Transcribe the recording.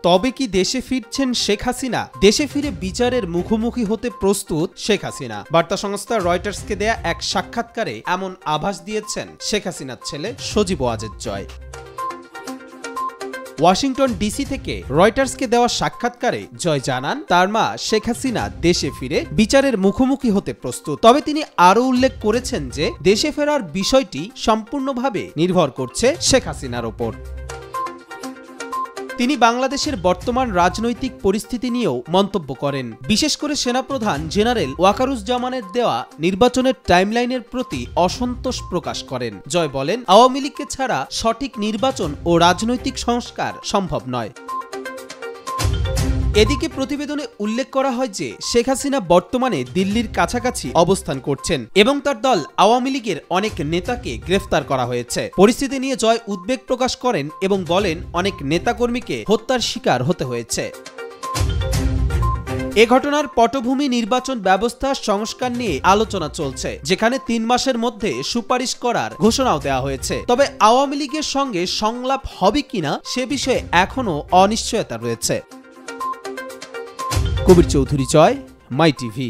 তবে কি দেশে ফিরছেন শেখ হাসিনা? দেশে ফিরে বিচারের মুখোমুখি হতে প্রস্তুত শেখ হাসিনা। বার্তা সংস্থা রয়টার্সকে দেয়া এক সাক্ষাৎকারে এমন আভাস দিয়েছেন শেখ হাসিনার ছেলে সজীব ওয়াজেদ জয়। ওয়াশিংটন ডিসি থেকে রয়টার্সকে দেওয়া সাক্ষাৎকারে জয় জানান, তার মা শেখ হাসিনা দেশে ফিরে বিচারের মুখোমুখি হতে প্রস্তুত। তবে তিনি আরও উল্লেখ করেছেন যে দেশে ফেরার বিষয়টি সম্পূর্ণভাবে নির্ভর করছে শেখ হাসিনার ওপর। তিনি বাংলাদেশের বর্তমান রাজনৈতিক পরিস্থিতি নিয়েও মন্তব্য করেন। বিশেষ করে সেনাপ্রধান জেনারেল ওয়াকারুজ্জামানের দেওয়া নির্বাচনের টাইমলাইনের প্রতি অসন্তোষ প্রকাশ করেন। জয় বলেন, আওয়ামী লীগকে ছাড়া সঠিক নির্বাচন ও রাজনৈতিক সংস্কার সম্ভব নয়। এদিকে প্রতিবেদনে উল্লেখ করা হয় যে শেখ হাসিনা বর্তমানে দিল্লির কাছাকাছি অবস্থান করছেন এবং তার দল আওয়ামী লীগের অনেক নেতাকে গ্রেফতার করা হয়েছে। পরিস্থিতি নিয়ে জয় উদ্বেগ প্রকাশ করেন এবং বলেন, অনেক নেতাকর্মীকে হত্যার শিকার হতে হয়েছে। এ ঘটনার পটভূমি নির্বাচন ব্যবস্থা সংস্কার নিয়ে আলোচনা চলছে, যেখানে 3 মাসের মধ্যে সুপারিশ করার ঘোষণাও দেওয়া হয়েছে। তবে আওয়ামী লীগের সঙ্গে সংলাপ হবে কিনা সে বিষয়ে এখনও অনিশ্চয়তা রয়েছে। কবির চৌধুরী জয়, মাই টিভি।